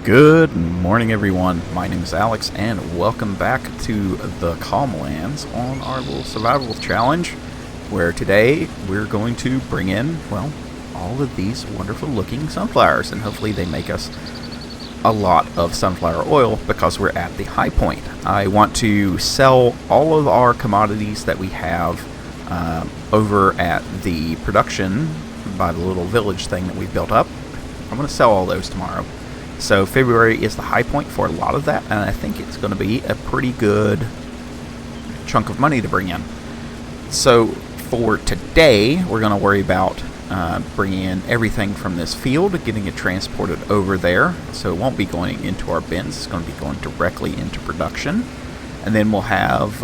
Good morning, everyone. My name is Alex, and welcome back to the Calmlands on our little survival challenge, where today we're going to bring in, well, all of these wonderful looking sunflowers, and hopefully they make us a lot of sunflower oil because we're at the high point. I want to sell all of our commodities that we have over at the production by the little village thing that we've built up. I'm going to sell all those tomorrow. So February is the high point for a lot of that, and I think it's going to be a pretty good chunk of money to bring in. So for today, we're going to worry about bringing in everything from this field, getting it transported over there. So it won't be going into our bins, it's going to be going directly into production. And then we'll have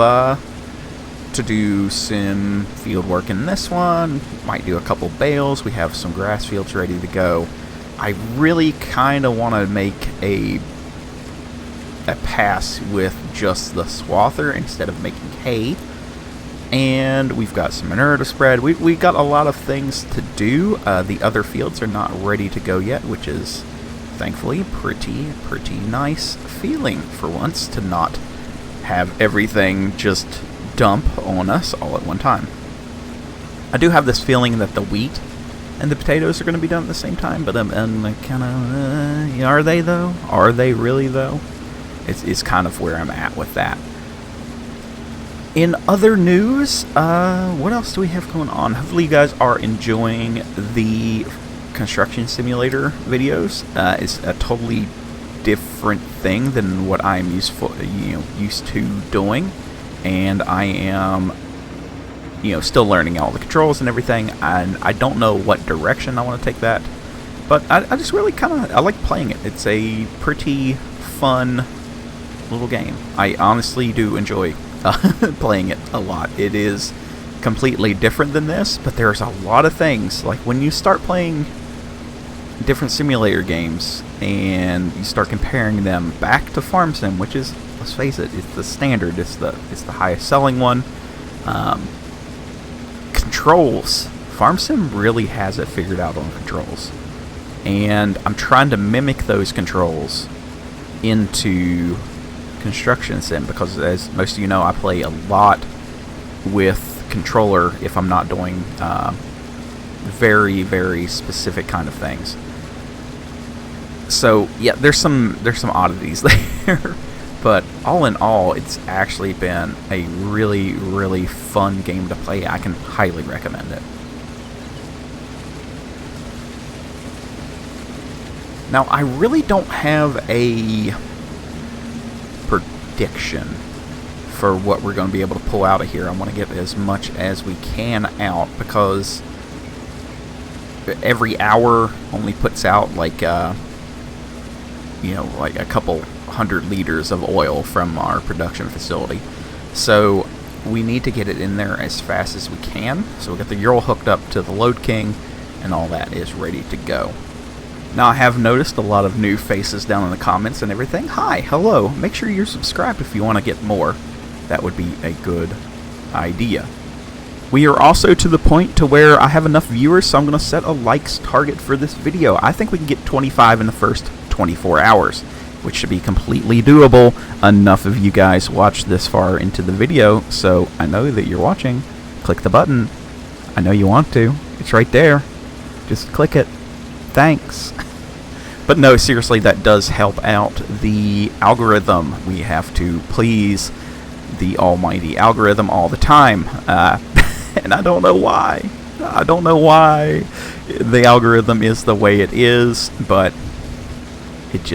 to do some field work in this one, might do a couple bales. We have some grass fields ready to go. I really kind of want to make a pass with just the swather instead of making hay. And we've got some manure to spread. We got a lot of things to do. The other fields are not ready to go yet, which is thankfully pretty nice feeling for once, to not have everything just dump on us all at one time. I do have this feeling that the wheat and the potatoes are going to be done at the same time, but I'm kind of, are they though? Are they really though? It's kind of where I'm at with that. In other news, what else do we have going on? Hopefully you guys are enjoying the construction simulator videos. It's a totally different thing than what I'm used to doing, and I am still learning all the controls and everything, and I don't know what direction I want to take that, but I just really I like playing it. It's a pretty fun little game. I honestly do enjoy playing it a lot. It is completely different than this, but there's a lot of things, like when you start playing different simulator games and you start comparing them back to Farm Sim, which is, let's face it, it's the standard, it's the highest selling one. Controls. Farm Sim really has it figured out on controls, and I'm trying to mimic those controls into Construction Sim because, as most of you know, I play a lot with controller if I'm not doing very specific kind of things. So yeah, there's some oddities there. But all in all, it's actually been a really fun game to play. I can highly recommend it. Now, I really don't have a prediction for what we're going to be able to pull out of here. I want to get as much as we can out because every hour only puts out like a couple 100 liters of oil from our production facility. So we need to get it in there as fast as we can. So we got the Ural hooked up to the Load King, and all that is ready to go. Now, I have noticed a lot of new faces down in the comments and everything. Hi, hello. Make sure you're subscribed if you want to get more. That would be a good idea. We are also to the point to where I have enough viewers, so I'm going to set a likes target for this video. I think we can get 25 in the first 24 hours. Which should be completely doable. Enough of you guys watched this far into the video, so I know that you're watching. Click the button. I know you want to. It's right there. Just click it. Thanks. But no, seriously, that does help out the algorithm. We have to please the almighty algorithm all the time. And I don't know why. I don't know why the algorithm is the way it is, but it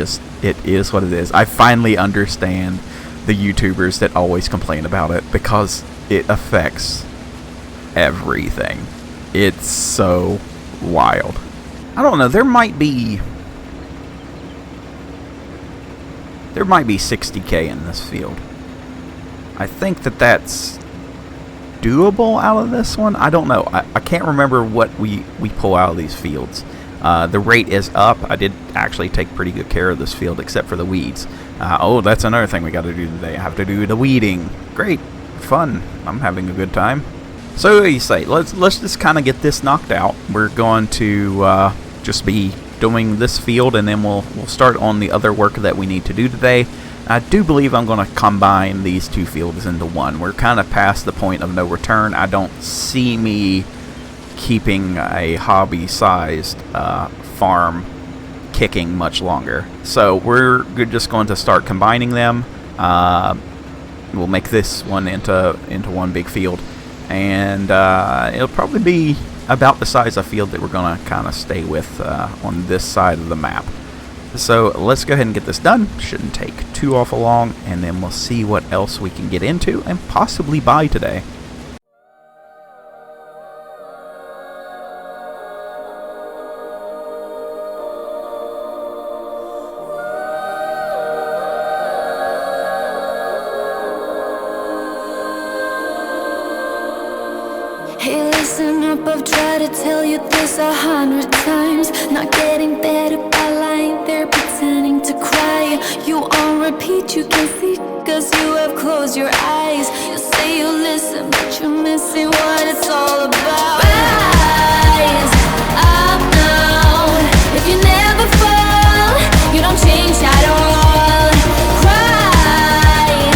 is what it is. I finally understand the YouTubers that always complain about it because it affects everything. It's so wild. I don't know, there might be 60k in this field. I think that's doable out of this one. I don't know. I can't remember what we pull out of these fields. The rate is up. I did actually take pretty good care of this field, except for the weeds. Oh, that's another thing we got to do today. I have to do the weeding. Great, fun. I'm having a good time. So what do you say? Let's just kind of get this knocked out. We're going to just be doing this field, and then we'll start on the other work that we need to do today. I do believe I'm going to combine these two fields into one. We're kind of past the point of no return. I don't see me keeping a hobby-sized farm kicking much longer. So we're just going to start combining them. We'll make this one into one big field, and it'll probably be about the size of field that we're going to kind of stay with on this side of the map. So let's go ahead and get this done. Shouldn't take too awful long, and then we'll see what else we can get into and possibly buy today. Hey, listen up, I've tried to tell you this 100 times. Not getting better by lying there pretending to cry. You on repeat, you can see, cause you have closed your eyes. You say you listen, but you're missing what it's all about. Rise up now. If you never fall, you don't change at all. Cry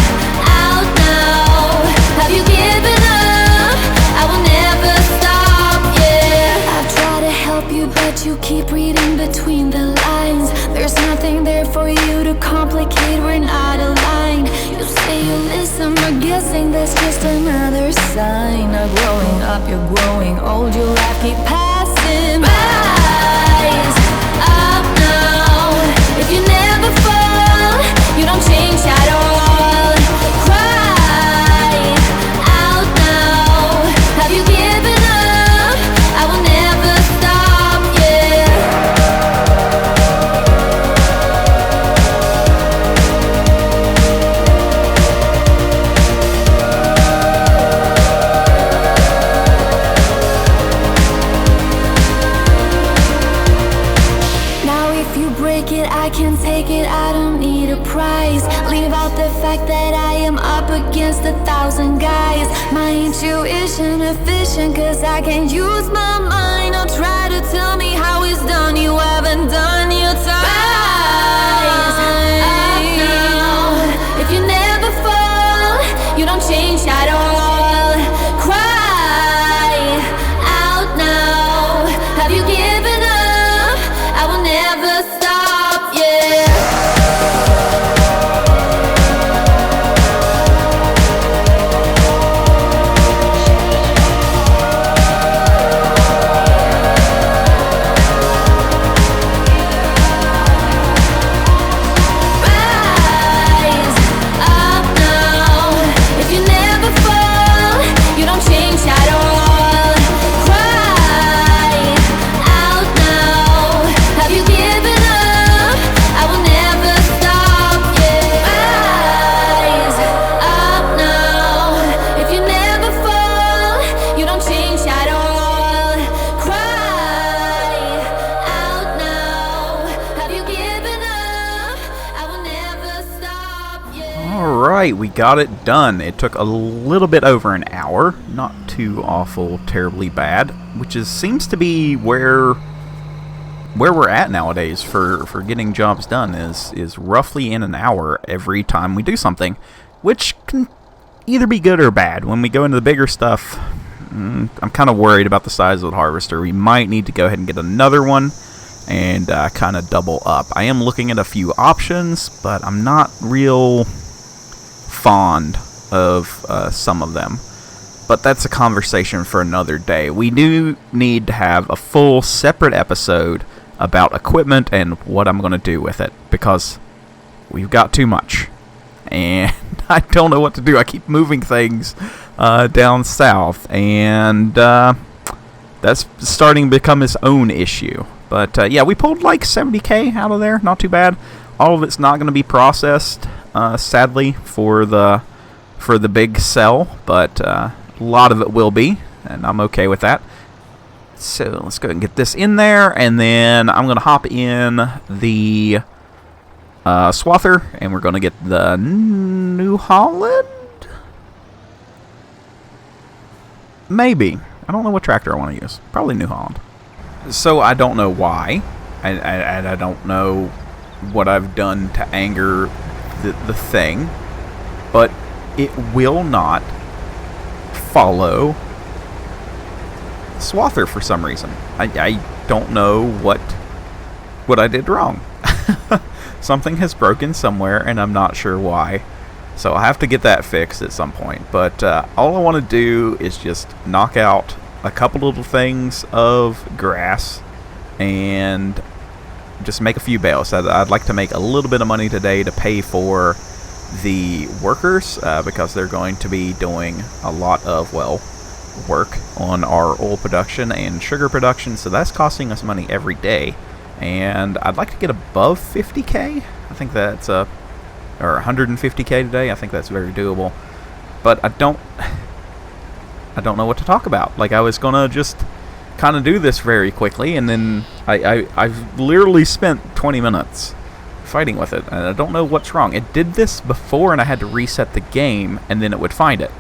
out now. Have you given up? I will never stop, yeah. I try to help you, but you keep reading between the lines. There's nothing there for you to complicate, we're not aligned. You say you listen, but guessing that's just another sign of growing up. You're growing old, your life keep passing. Rise up now. If you never fall, you don't change at all. Cry out now. Have you given up? I will never stop, yeah. Now if you break it, I can take it, I don't need a prize. Leave out the fact that I am up against 1,000 guys. My intuition efficient, cause I can use my mind. Don't try to tell me how it's done, you haven't done your time. Rise up now. If you never fall, you don't change at all. Cry out now. Have you given up? I will never stop, yeah. Rise up now. If you never fall, you don't change at all. Cry out now. Have you given up? I will never stop, yeah. Rise up now. If you never fall, you don't change at all. Cry out now. Have you given up? I will never stop, yeah. Alright, we got it done. It took a little bit over an hour. Not too awful, terribly bad. Which seems to be where we're at nowadays for getting jobs done is roughly in an hour every time we do something. Which can either be good or bad. When we go into the bigger stuff, I'm kind of worried about the size of the harvester. We might need to go ahead and get another one and kind of double up. I am looking at a few options, but I'm not real fond of some of them. But that's a conversation for another day. We do need to have a full separate episode about equipment and what I'm going to do with it, because we've got too much. And I don't know what to do. I keep moving things down south, and that's starting to become its own issue. But yeah, we pulled like 70K out of there. Not too bad. All of it's not going to be processed, sadly, for the big sell, but a lot of it will be, and I'm okay with that. So let's go ahead and get this in there, and then I'm going to hop in the swather, and we're going to get the New Holland? Maybe. I don't know what tractor I want to use. Probably New Holland. So I don't know why. and I don't know what I've done to anger the thing, but it will not follow Swather for some reason. I don't know what I did wrong. Something has broken somewhere, and I'm not sure why. So I'll have to get that fixed at some point. But all I want to do is just knock out a couple little things of grass and just make a few bales. I'd like to make a little bit of money today to pay for the workers because they're going to be doing a lot of, well, work on our oil production and sugar production. So that's costing us money every day. And I'd like to get above 50k. I think that's or 150k today. I think that's very doable. But I don't know what to talk about. Like, I was gonna just kind of do this very quickly, and then I've literally spent 20 minutes fighting with it, and I don't know what's wrong. It did this before, and I had to reset the game, and then it would find it.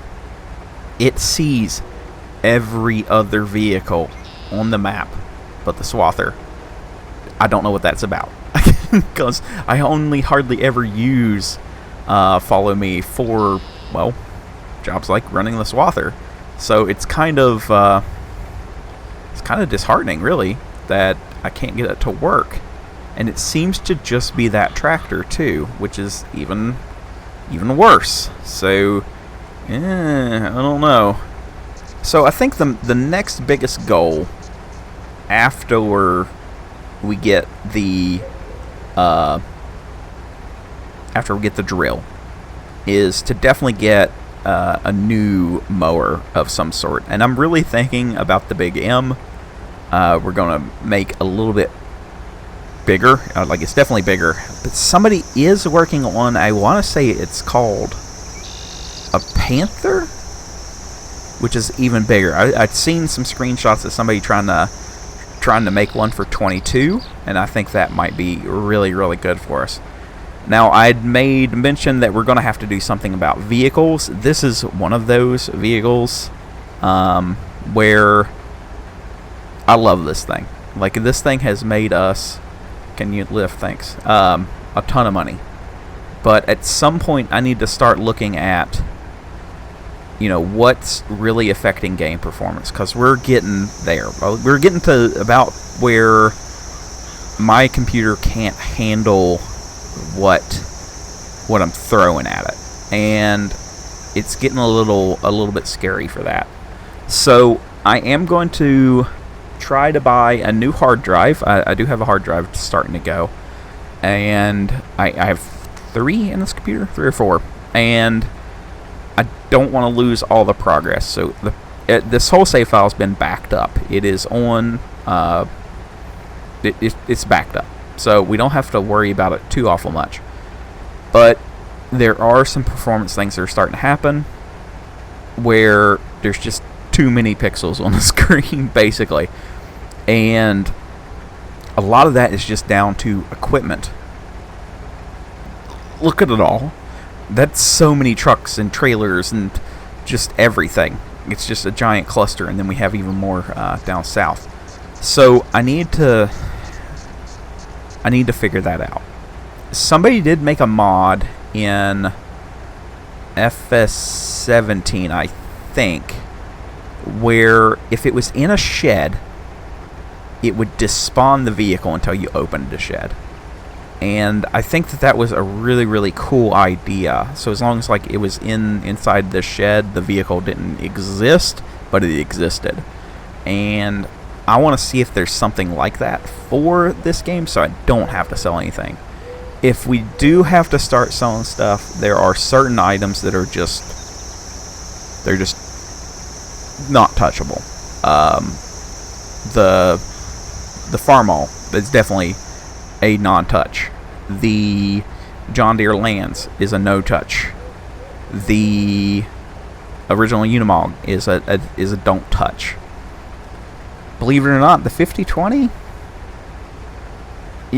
It sees every other vehicle on the map but the Swather. I don't know what that's about, because I only hardly ever use Follow Me for, well, jobs like running the Swather. So it's kind of disheartening, really, that I can't get it to work. And it seems to just be that tractor too, which is even worse. So I don't know. So I think the next biggest goal after we get the drill is to definitely get a new mower of some sort. And I'm really thinking about the Big M. We're gonna make a little bit bigger, like it's definitely bigger, but somebody is working on, I want to say it's called a Panther, which is even bigger. I've seen some screenshots of somebody trying to make one for 22, and I think that might be really, really good for us. Now, I'd made mention that we're going to have to do something about vehicles. This is one of those vehicles where I love this thing. Like, this thing has made us, can you lift, thanks, a ton of money. But at some point, I need to start looking at, you know, what's really affecting game performance, because we're getting there. We're getting to about where my computer can't handle what I'm throwing at it, and it's getting a little bit scary for that. So I am going to try to buy a new hard drive. I do have a hard drive starting to go, and I have 3 in this computer, 3 or 4, and I don't want to lose all the progress. So this whole save file has been backed up. It is on. It's backed up, so we don't have to worry about it too awful much. But there are some performance things that are starting to happen where there's just too many pixels on the screen, basically, and a lot of that is just down to equipment. Look at it all. That's so many trucks and trailers and just everything. It's just a giant cluster, and then we have even more down south. So I need to figure that out. Somebody did make a mod in FS17, I think, where if it was in a shed, it would despawn the vehicle until you opened the shed. And I think that was a really, really cool idea. So as long as like it was inside the shed, the vehicle didn't exist, but it existed. And I want to see if there's something like that for this game, so I don't have to sell anything. If we do have to start selling stuff, there are certain items that are just not touchable. The Farmall is definitely a non-touch. The John Deere Lands is a no-touch. The original Unimog is a don't touch. Believe it or not, the 5020,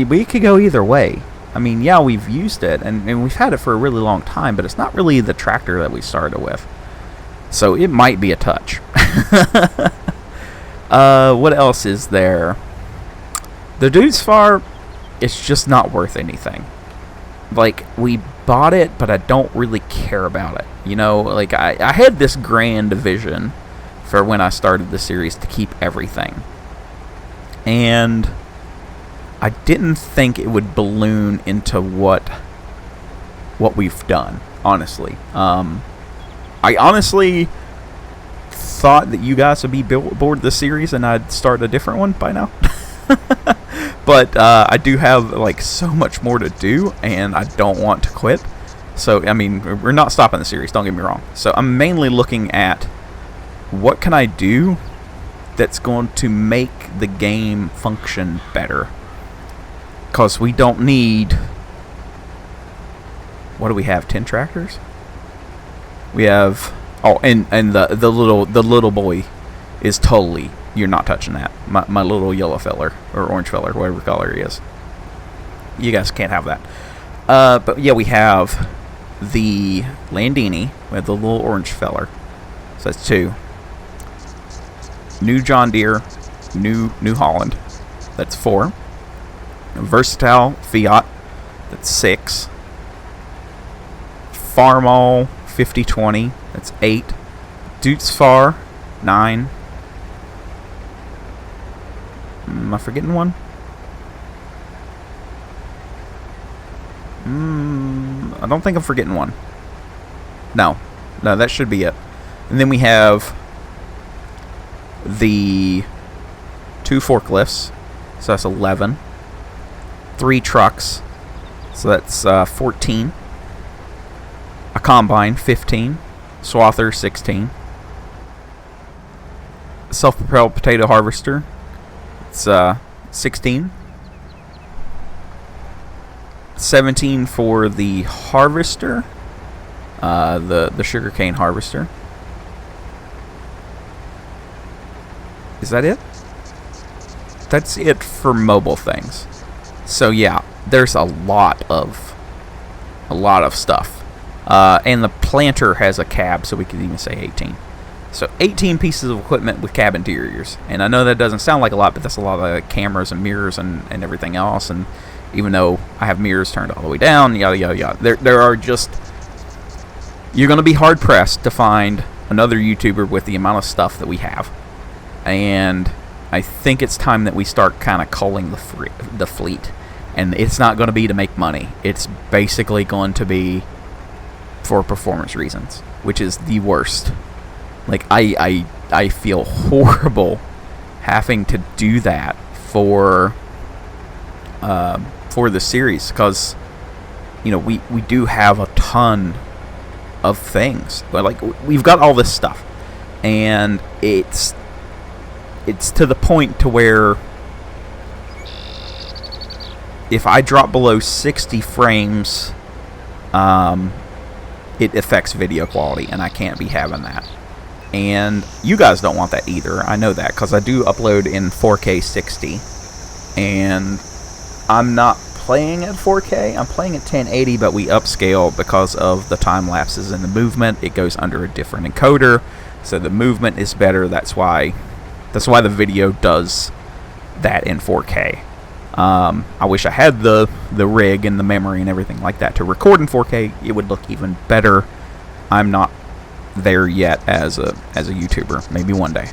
we could go either way. I mean, yeah, we've used it, and we've had it for a really long time, but it's not really the tractor that we started with. So it might be a touch. What else is there? The Dude's Far, it's just not worth anything. Like, we bought it, but I don't really care about it. You know, like, I had this grand vision for when I started the series to keep everything. And I didn't think it would balloon into what we've done, honestly. I honestly thought that you guys would be bored of the series and I'd start a different one by now. But I do have like so much more to do, and I don't want to quit. So I mean, we're not stopping the series, don't get me wrong. So I'm mainly looking at what can I do that's going to make the game function better, because we don't need, what do we have, 10 tractors? We have, oh, and the little boy is totally, you're not touching that. My little yellow feller, or orange feller, whatever color he is. You guys can't have that. But yeah, we have the Landini with the little orange feller. So that's 2. New John Deere, New Holland. That's 4. Versatile Fiat. That's 6. Farmall 5020. That's 8. Dude's Far 9. Am I forgetting one? I don't think I'm forgetting one. No, that should be it. And then we have the 2 forklifts, so that's 11. 3 trucks, so that's 14. A combine, 15. Swather, 16. Self-propelled potato harvester, it's 16. 17 for the harvester, the sugarcane harvester. Is that it? That's it for mobile things. So yeah, there's a lot of stuff. And the planter has a cab, so we could even say 18. So 18 pieces of equipment with cab interiors. And I know that doesn't sound like a lot, but that's a lot of cameras and mirrors and everything else. And even though I have mirrors turned all the way down, yada, yada, yada. There are just... You're going to be hard-pressed to find another YouTuber with the amount of stuff that we have. And I think it's time that we start kind of culling the fleet. And it's not going to be to make money. It's basically going to be for performance reasons, which is the worst. Like, I feel horrible having to do that for the series, because you know we do have a ton of things, but like we've got all this stuff, and it's to the point to where if I drop below 60 frames, it affects video quality, and I can't be having that. And you guys don't want that either. I know that, because I do upload in 4K 60, and I'm not playing at 4K. I'm playing at 1080, but we upscale because of the time lapses in the movement. It goes under a different encoder, so the movement is better. That's why the video does that in 4K. I wish I had the rig and the memory and everything like that to record in 4K. It would look even better. I'm not there yet as a YouTuber. Maybe one day.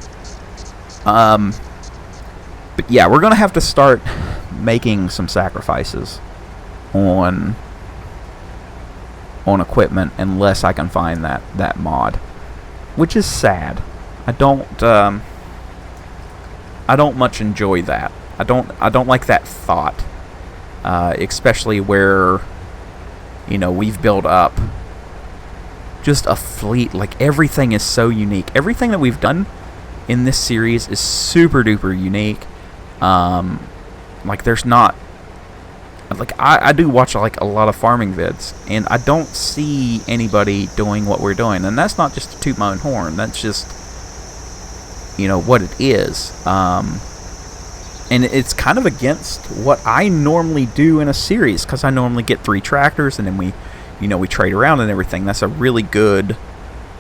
But yeah, we're gonna have to start making some sacrifices on equipment unless I can find that mod, which is sad. I don't much enjoy that. I don't like that thought, especially where, you know, we've built up just a fleet. Like, everything is so unique. Everything that we've done in this series is super duper unique. Like, there's not, like, I do watch like a lot of farming vids, and I don't see anybody doing what we're doing. And that's not just to toot my own horn. That's just, you know, what it is. And it's kind of against what I normally do in a series, because I normally get 3 tractors, and then we trade around and everything. That's a really good,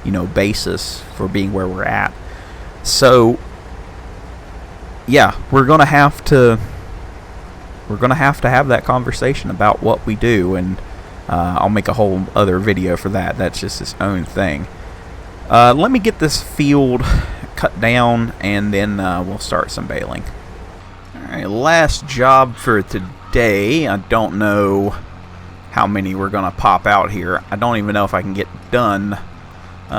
you know, basis for being where we're at. So, yeah, we're going to have to we're going to have that conversation about what we do, and I'll make a whole other video for that. That's just its own thing. Let me get this field cut down, and then we'll start some baling. Alright, last job for today. I don't know how many we're going to pop out here. I don't even know if I can get done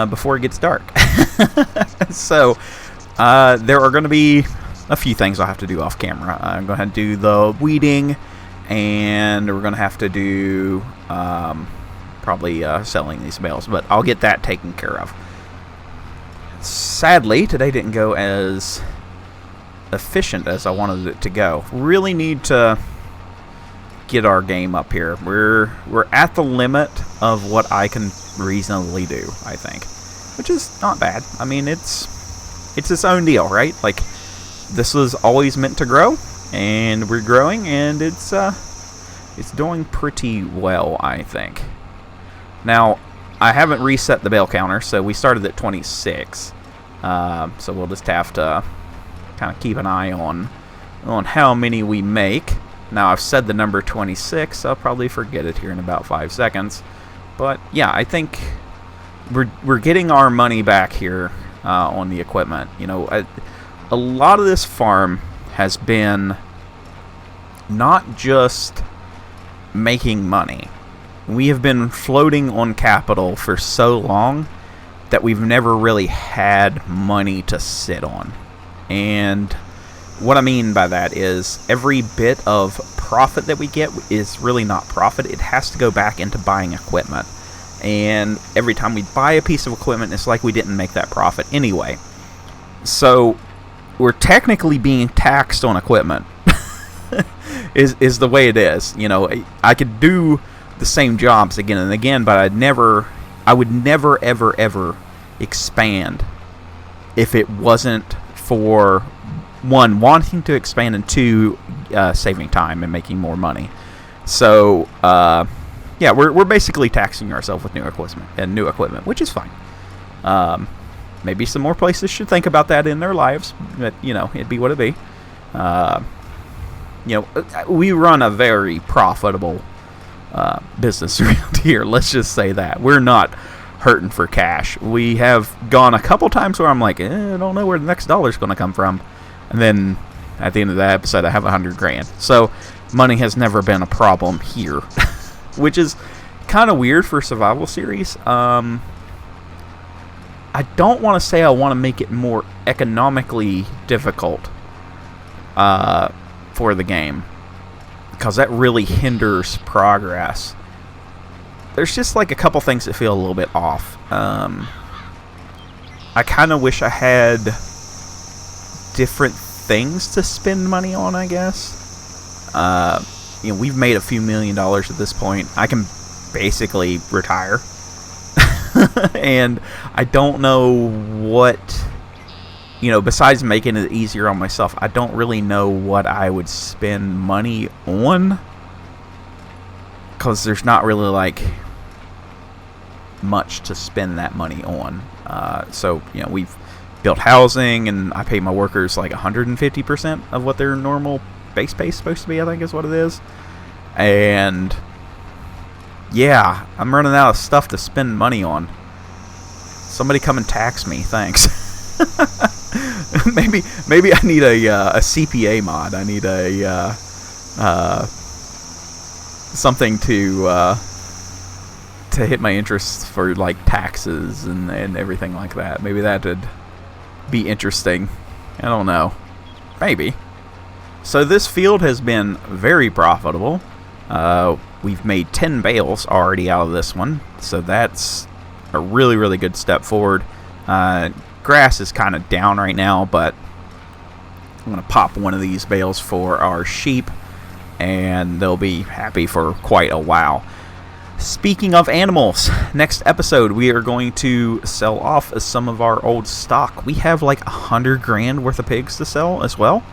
before it gets dark. So, there are going to be a few things I'll have to do off camera. I'm going to have to do the weeding, and we're going to have to do probably selling these bales, but I'll get that taken care of. Sadly, today didn't go as efficient as I wanted it to go. Really need to get our game up here. We're at the limit of what I can reasonably do, I think, which is not bad. I mean, it's its own deal, right? Like, this was always meant to grow, and we're growing, and it's doing pretty well, I think. Now, I haven't reset the bale counter, so we started at 26. So we'll just have to kind of keep an eye on how many we make. Now, I've said the number 26. I'll probably forget it here in about 5 seconds. But yeah, I think we're getting our money back here on the equipment. You know, a lot of this farm has been not just making money. We have been floating on capital for so long that we've never really had money to sit on. And what I mean by that is every bit of profit that we get is really not profit. It has to go back into buying equipment. And every time we buy a piece of equipment, it's like we didn't make that profit anyway. So we're technically being taxed on equipment. is the way it is. You know, I could do the same jobs again and again, but I would never ever expand if it wasn't for, one, wanting to expand, and two, saving time and making more money. So yeah, we're basically taxing ourselves with new equipment, which is fine. Maybe some more places should think about that in their lives, but you know, it'd be what it be. You know, we run a very profitable business around here. Let's just say that we're not hurting for cash. We have gone a couple times where I'm like, I don't know where the next dollar's going to come from, and then at the end of that episode, I have $100,000. So money has never been a problem here, which is kind of weird for a survival series. I don't want to say I want to make it more economically difficult for the game, because that really hinders progress. There's just like a couple things that feel a little bit off. I kind of wish I had different things to spend money on, I guess. You know, we've made a few $1 million at this point. I can basically retire. And I don't know what, you know, besides making it easier on myself, I don't really know what I would spend money on, because there's not really like much to spend that money on. So, you know, we've built housing, and I pay my workers like 150% of what their normal base pay is supposed to be, I think is what it is. And yeah, I'm running out of stuff to spend money on. Somebody come and tax me, thanks. maybe I need a CPA mod. I need a something to hit my interests for like taxes and everything like that. Maybe that would be interesting. I don't know. Maybe. So this field has been very profitable. We've made 10 bales already out of this one, so that's a really good step forward. Grass is kind of down right now, but I'm going to pop one of these bales for our sheep, and they'll be happy for quite a while. Speaking of animals, next episode we are going to sell off some of our old stock. We have like $100,000 worth of pigs to sell as well.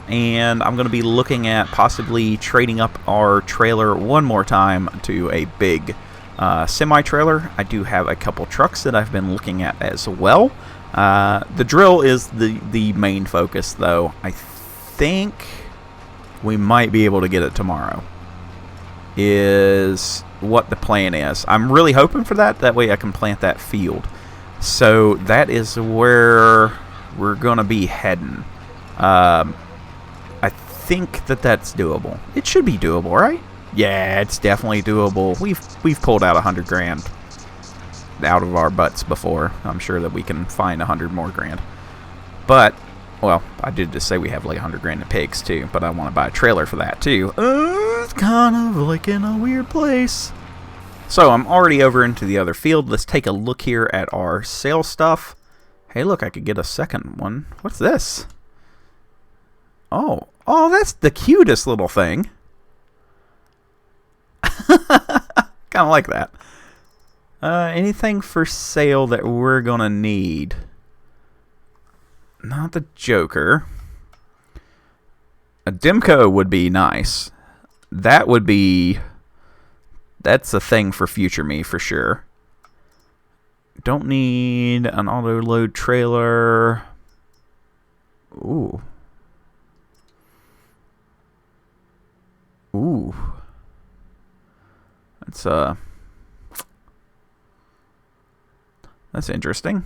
And I'm going to be looking at possibly trading up our trailer one more time to a big semi-trailer. I do have a couple trucks that I've been looking at as well. The drill is the main focus, though. I think we might be able to get it tomorrow. Is what the plan is. I'm really hoping for that. That way I can plant that field. So that is where we're going to be heading. I think that that's doable. It should be doable, right? Yeah, it's definitely doable. We've pulled out 100 grand out of our butts before. I'm sure that we can find 100 more grand. But, well, I did just say we have like 100 grand in pigs too, but I want to buy a trailer for that too. It's kind of like in a weird place. So I'm already over into the other field. Let's take a look here at our sales stuff. Hey, look, I could get a second one. What's this? Oh, that's the cutest little thing. Kind of like that. Anything for sale that we're going to need? Not the Joker. A Dimco would be nice. That would be... That's a thing for future me, for sure. Don't need an auto-load trailer. Ooh. Ooh. That's interesting.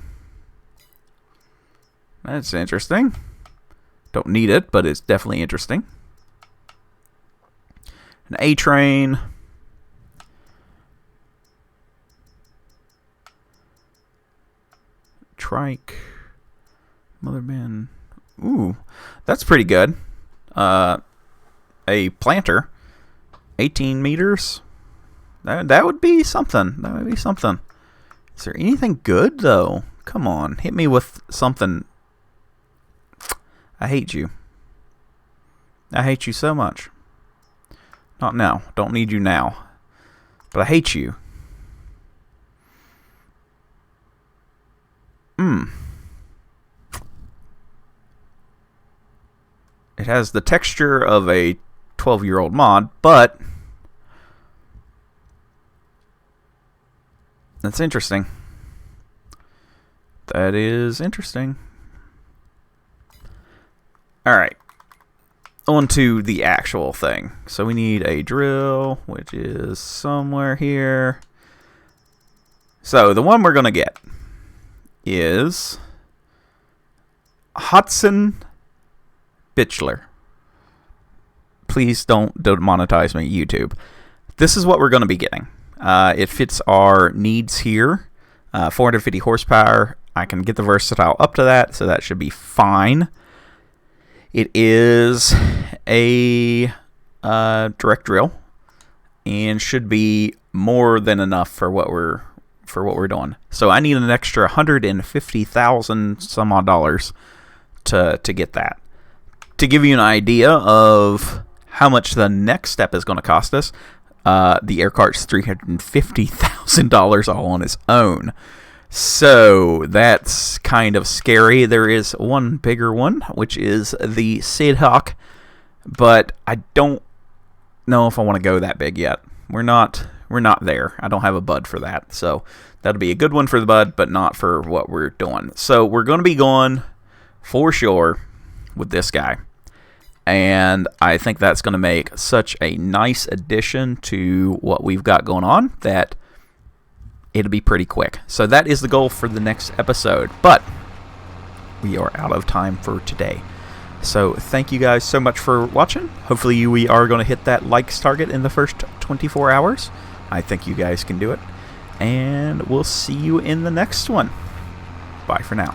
That's interesting. Don't need it, but it's definitely interesting. An A-train. Trike. Motherman. Ooh, that's pretty good. A planter. 18 meters. That would be something. That would be something. Is there anything good, though? Come on. Hit me with something. I hate you. I hate you so much. Not now. Don't need you now. But I hate you. It has the texture of a 12-year-old mod, but that's interesting. That is interesting. Alright. On to the actual thing. So we need a drill, which is somewhere here. So the one we're going to get is Hudson Bitchler. Please don't monetize me, YouTube. This is what we're going to be getting. It fits our needs here. 450 horsepower. I can get the versatile up to that, so that should be fine. It is a direct drill and should be more than enough for what we're doing. So I need an extra $150,000 some odd dollars to get that. To give you an idea of how much the next step is going to cost us, the air cart's $350,000 all on its own. So that's kind of scary. There is one bigger one, which is the Sid Hawk, but I don't know if I want to go that big yet. We're not there. I don't have a bud for that. So that'll be a good one for the bud, but not for what we're doing. So we're going to be going for sure with this guy. And I think that's going to make such a nice addition to what we've got going on that it'll be pretty quick. So that is the goal for the next episode. But we are out of time for today. So thank you guys so much for watching. Hopefully we are going to hit that likes target in the first 24 hours. I think you guys can do it. And we'll see you in the next one. Bye for now.